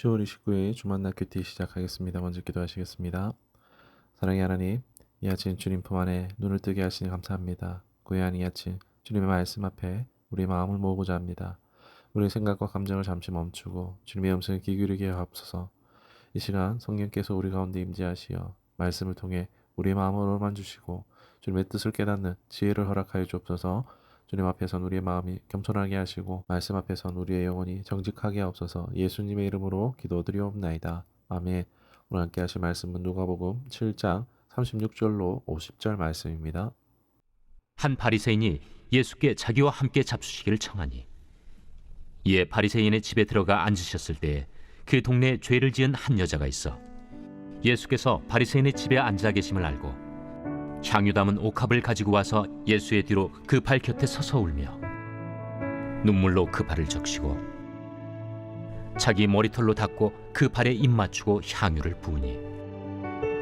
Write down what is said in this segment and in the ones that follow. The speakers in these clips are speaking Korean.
10월 29일 주만날 큐티 시작하겠습니다. 먼저 기도하시겠습니다. 사랑의 하나님, 이 아침 주님 품 안에 눈을 뜨게 하시니 감사합니다. 고요한 이 아침 주님의 말씀 앞에 우리 마음을 모으고자 합니다. 우리의 생각과 감정을 잠시 멈추고 주님의 음성을 귀 기울이게 하옵소서. 이 시간 성령께서 우리 가운데 임재하시어 말씀을 통해 우리의 마음을 어루만 주시고 주님의 뜻을 깨닫는 지혜를 허락하여 주옵소서. 주님 앞에선 우리의 마음이 겸손하게 하시고 말씀 앞에선 우리의 영혼이 정직하게 하옵소서. 예수님의 이름으로 기도드리옵나이다. 아멘. 오늘 함께 하실 말씀은 누가복음 7장 36절로 50절 말씀입니다. 한 바리새인이 예수께 자기와 함께 잡수시기를 청하니 이에 바리새인의 집에 들어가 앉으셨을 때에 그 동네에 죄를 지은 한 여자가 있어 예수께서 바리새인의 집에 앉아 계심을 알고 향유 담은 옥합을 가지고 와서 예수의 뒤로 그 발 곁에 서서 울며 눈물로 그 발을 적시고 자기 머리털로 닦고 그 발에 입 맞추고 향유를 부으니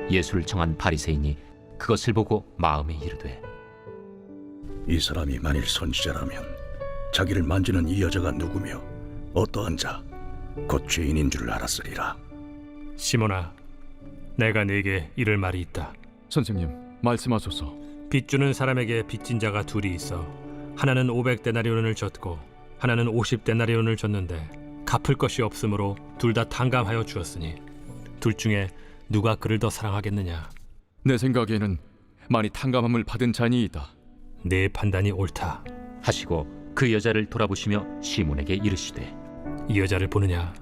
예수를 청한 바리새인이 그것을 보고 마음에 이르되 이 사람이 만일 선지자라면 자기를 만지는 이 여자가 누구며 어떠한 자 곧 죄인인 줄 알았으리라. 시몬아, 내가 네게 이를 말이 있다. 선생님, 말씀하소서. 빚 주는 사람에게 빚진 자가 둘이 있어 하나는 500데나리온을 줬고 하나는 50데나리온을 줬는데 갚을 것이 없으므로 둘 다 탕감하여 주었으니 둘 중에 누가 그를 더 사랑하겠느냐? 내 생각에는 많이 탕감함을 받은 자니이다. 네 판단이 옳다. 하시고 그 여자를 돌아보시며 시몬에게 이르시되 이 여자를 보느냐?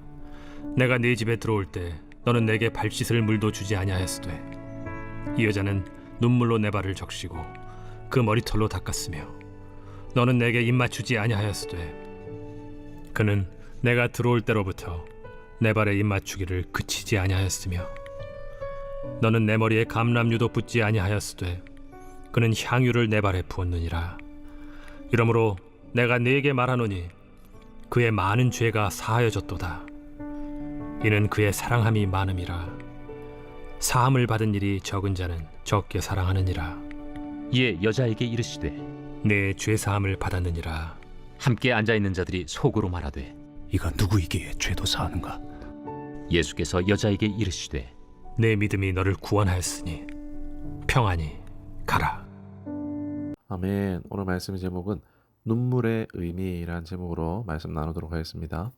내가 네 집에 들어올 때 너는 내게 발 씻을 물도 주지 아니하였으되 이 여자는 눈물로 내 발을 적시고 그 머리털로 닦았으며 너는 내게 입 맞추지 아니하였으되 그는 내가 들어올 때로부터 내 발에 입 맞추기를 그치지 아니하였으며 너는 내 머리에 감람유도 붓지 아니하였으되 그는 향유를 내 발에 부었느니라. 이러므로 내가 네게 말하노니 그의 많은 죄가 사하여졌도다. 이는 그의 사랑함이 많음이라. 사함을 받은 일이 적은 자는 적게 사랑하느니라. 이에 여자에게 이르시되 내 죄 사함을 받았느니라. 함께 앉아있는 자들이 속으로 말하되 이가 누구이기에 죄도 사하는가? 예수께서 여자에게 이르시되 내 믿음이 너를 구원하였으니 평안히 가라. 아멘. 오늘 말씀의 제목은 눈물의 의미라는 제목으로 말씀 나누도록 하겠습니다.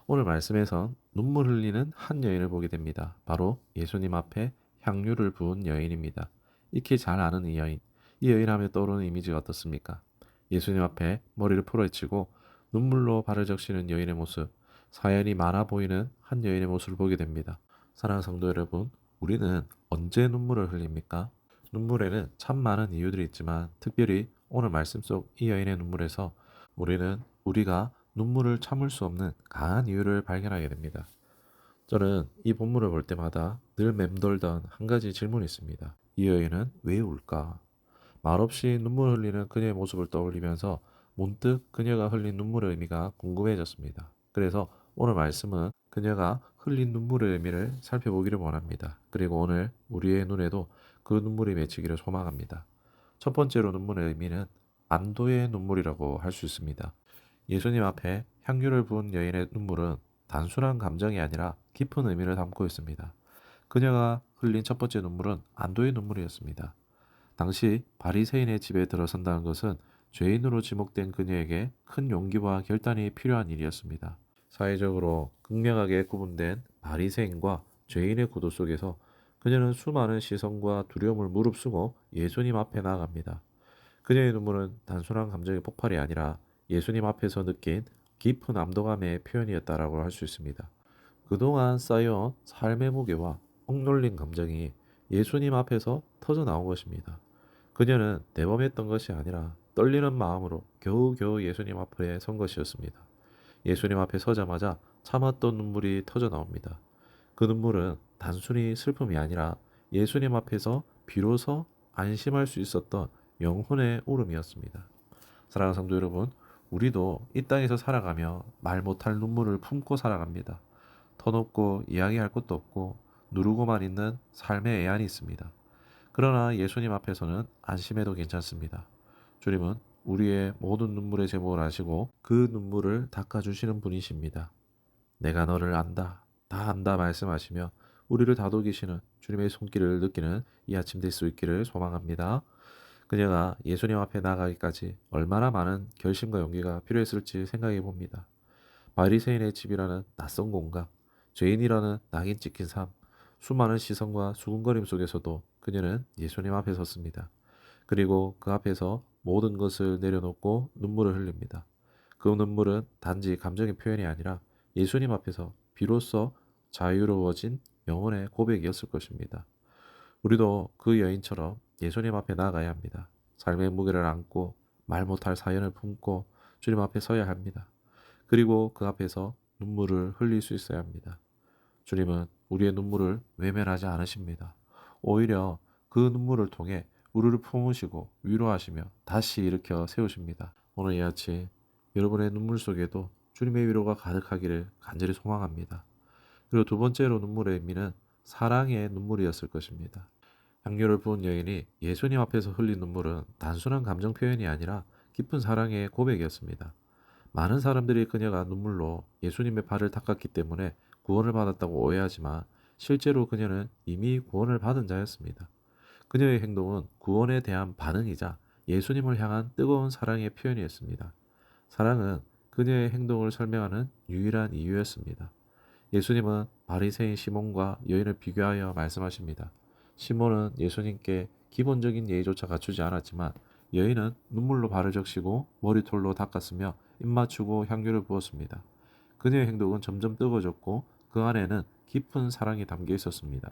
오늘 말씀에선 눈물 흘리는 한 여인을 보게 됩니다. 바로 예수님 앞에 향유를 부은 여인입니다. 익히 잘 아는 이 여인. 이 여인 하면 떠오르는 이미지가 어떻습니까? 예수님 앞에 머리를 풀어헤치고 눈물로 발을 적시는 여인의 모습, 사연이 많아 보이는 한 여인의 모습을 보게 됩니다. 사랑하는 성도 여러분, 우리는 언제 눈물을 흘립니까? 눈물에는 참 많은 이유들이 있지만 특별히 오늘 말씀 속 이 여인의 눈물에서 우리는 우리가 눈물을 참을 수 없는 강한 이유를 발견하게 됩니다. 저는 이 본문을 볼 때마다 늘 맴돌던 한 가지 질문이 있습니다. 이 여인은 왜 울까? 말없이 눈물 흘리는 그녀의 모습을 떠올리면서 문득 그녀가 흘린 눈물의 의미가 궁금해졌습니다. 그래서 오늘 말씀은 그녀가 흘린 눈물의 의미를 살펴보기를 원합니다. 그리고 오늘 우리의 눈에도 그 눈물이 맺히기를 소망합니다. 첫 번째로 눈물의 의미는 안도의 눈물이라고 할 수 있습니다. 예수님 앞에 향유를 부은 여인의 눈물은 단순한 감정이 아니라 깊은 의미를 담고 있습니다. 그녀가 흘린 첫 번째 눈물은 안도의 눈물이었습니다. 당시 바리새인의 집에 들어선다는 것은 죄인으로 지목된 그녀에게 큰 용기와 결단이 필요한 일이었습니다. 사회적으로 극명하게 구분된 바리새인과 죄인의 구도 속에서 그녀는 수많은 시선과 두려움을 무릅쓰고 예수님 앞에 나아갑니다. 그녀의 눈물은 단순한 감정의 폭발이 아니라 예수님 앞에서 느낀 깊은 안도감의 표현이었다라고 할 수 있습니다. 그동안 쌓여온 삶의 무게와 억눌린 감정이 예수님 앞에서 터져 나온 것입니다. 그녀는 내범했던 것이 아니라 떨리는 마음으로 겨우겨우 예수님 앞에 선 것이었습니다. 예수님 앞에 서자마자 참았던 눈물이 터져 나옵니다. 그 눈물은 단순히 슬픔이 아니라 예수님 앞에서 비로소 안심할 수 있었던 영혼의 울음이었습니다. 사랑하는 성도 여러분, 우리도 이 땅에서 살아가며 말 못할 눈물을 품고 살아갑니다. 터놓고 이야기할 것도 없고 누르고만 있는 삶의 애환이 있습니다. 그러나 예수님 앞에서는 안심해도 괜찮습니다. 주님은 우리의 모든 눈물의 제목을 아시고 그 눈물을 닦아주시는 분이십니다. 내가 너를 안다. 다 안다 말씀하시며 우리를 다독이시는 주님의 손길을 느끼는 이 아침 될 수 있기를 소망합니다. 그녀가 예수님 앞에 나가기까지 얼마나 많은 결심과 용기가 필요했을지 생각해 봅니다. 바리새인의 집이라는 낯선 공간, 죄인이라는 낙인 찍힌 삶, 수많은 시선과 수군거림 속에서도 그녀는 예수님 앞에 섰습니다. 그리고 그 앞에서 모든 것을 내려놓고 눈물을 흘립니다. 그 눈물은 단지 감정의 표현이 아니라 예수님 앞에서 비로소 자유로워진 영혼의 고백이었을 것입니다. 우리도 그 여인처럼 예수님 앞에 나아가야 합니다. 삶의 무게를 안고 말 못할 사연을 품고 주님 앞에 서야 합니다. 그리고 그 앞에서 눈물을 흘릴 수 있어야 합니다. 주님은 우리의 눈물을 외면하지 않으십니다. 오히려 그 눈물을 통해 우리를 품으시고 위로하시며 다시 일으켜 세우십니다. 오늘 이 아침 여러분의 눈물 속에도 주님의 위로가 가득하기를 간절히 소망합니다. 그리고 두 번째로 눈물의 의미는 사랑의 눈물이었을 것입니다. 향료를 부은 여인이 예수님 앞에서 흘린 눈물은 단순한 감정 표현이 아니라 깊은 사랑의 고백이었습니다. 많은 사람들이 그녀가 눈물로 예수님의 발을 닦았기 때문에 구원을 받았다고 오해하지만 실제로 그녀는 이미 구원을 받은 자였습니다. 그녀의 행동은 구원에 대한 반응이자 예수님을 향한 뜨거운 사랑의 표현이었습니다. 사랑은 그녀의 행동을 설명하는 유일한 이유였습니다. 예수님은 바리새인 시몬과 여인을 비교하여 말씀하십니다. 시몬은 예수님께 기본적인 예의조차 갖추지 않았지만 여인은 눈물로 발을 적시고 머리털로 닦았으며 입 맞추고 향유를 부었습니다. 그녀의 행동은 점점 뜨거워졌고 그 안에는 깊은 사랑이 담겨 있었습니다.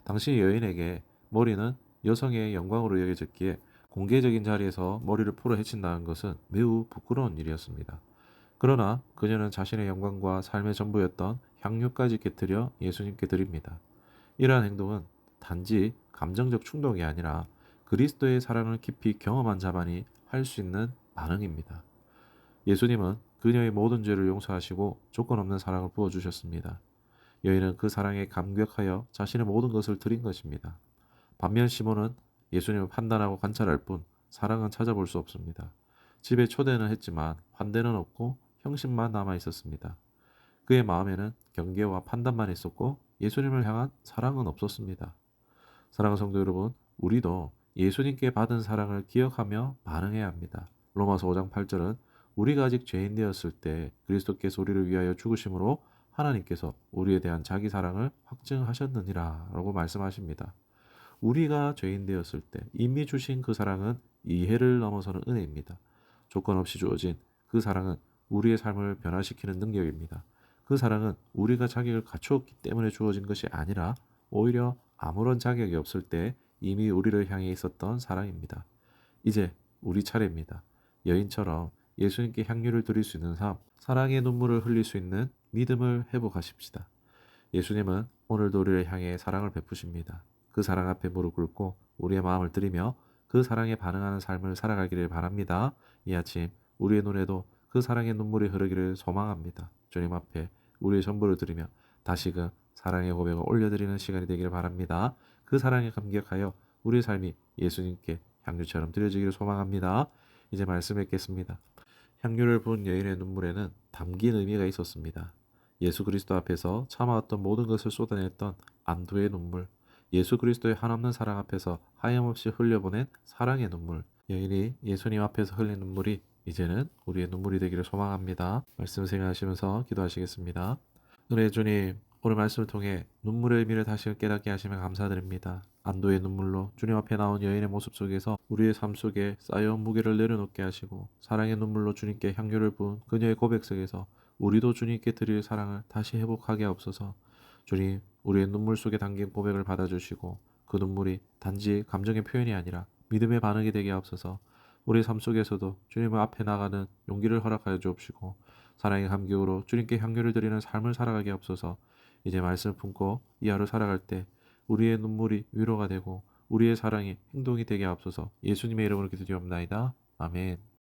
당시 여인에게 머리는 여성의 영광으로 여겨졌기에 공개적인 자리에서 머리를 풀어 헤친다는 것은 매우 부끄러운 일이었습니다. 그러나 그녀는 자신의 영광과 삶의 전부였던 향유까지 깨뜨려 예수님께 드립니다. 이러한 행동은 단지 감정적 충동이 아니라 그리스도의 사랑을 깊이 경험한 자만이 할 수 있는 반응입니다. 예수님은 그녀의 모든 죄를 용서하시고 조건 없는 사랑을 부어주셨습니다. 여인은 그 사랑에 감격하여 자신의 모든 것을 드린 것입니다. 반면 시몬은 예수님을 판단하고 관찰할 뿐 사랑은 찾아볼 수 없습니다. 집에 초대는 했지만 환대는 없고 형식만 남아 있었습니다. 그의 마음에는 경계와 판단만 있었고 예수님을 향한 사랑은 없었습니다. 사랑하는 성도 여러분, 우리도 예수님께 받은 사랑을 기억하며 반응해야 합니다. 로마서 5장 8절은 우리가 아직 죄인 되었을 때 그리스도께서 우리를 위하여 죽으심으로 하나님께서 우리에 대한 자기 사랑을 확증하셨느니라 라고 말씀하십니다. 우리가 죄인 되었을 때 이미 주신 그 사랑은 이해를 넘어서는 은혜입니다. 조건 없이 주어진 그 사랑은 우리의 삶을 변화시키는 능력입니다. 그 사랑은 우리가 자격을 갖추었기 때문에 주어진 것이 아니라 오히려 아무런 자격이 없을 때 이미 우리를 향해 있었던 사랑입니다. 이제 우리 차례입니다. 여인처럼 예수님께 향유를 드릴 수 있는 삶, 사랑의 눈물을 흘릴 수 있는 믿음을 회복하십시다. 예수님은 오늘도 우리를 향해 사랑을 베푸십니다. 그 사랑 앞에 무릎 꿇고 우리의 마음을 드리며 그 사랑에 반응하는 삶을 살아가기를 바랍니다. 이 아침 우리의 눈에도 그 사랑의 눈물이 흐르기를 소망합니다. 주님 앞에 우리의 전부를 드리며 다시금 사랑의 고백을 올려드리는 시간이 되기를 바랍니다. 그 사랑에 감격하여 우리의 삶이 예수님께 향유처럼 드려지기를 소망합니다. 이제 말씀 읽겠습니다. 향유를 부은 여인의 눈물에는 담긴 의미가 있었습니다. 예수 그리스도 앞에서 참아왔던 모든 것을 쏟아냈던 안도의 눈물, 예수 그리스도의 한없는 사랑 앞에서 하염없이 흘려보낸 사랑의 눈물, 여인이 예수님 앞에서 흘린 눈물이 이제는 우리의 눈물이 되기를 소망합니다. 말씀 생각하시면서 기도하시겠습니다. 은혜 주님, 오늘 말씀을 통해 눈물의 의미를 다시 깨닫게 하시면 감사드립니다. 안도의 눈물로 주님 앞에 나온 여인의 모습 속에서 우리의 삶 속에 쌓여온 무게를 내려놓게 하시고 사랑의 눈물로 주님께 향유를 부은 그녀의 고백 속에서 우리도 주님께 드릴 사랑을 다시 회복하게 하옵소서. 주님, 우리의 눈물 속에 담긴 고백을 받아주시고 그 눈물이 단지 감정의 표현이 아니라 믿음의 반응이 되게 하옵소서. 우리 삶 속에서도 주님을 앞에 나가는 용기를 허락하여 주옵시고 사랑의 감격으로 주님께 향유를 드리는 삶을 살아가게 하옵소서. 이제 말씀을 품고 이 하루 살아갈 때 우리의 눈물이 위로가 되고 우리의 사랑이 행동이 되게 하옵소서. 예수님의 이름으로 기도드리옵나이다. 아멘.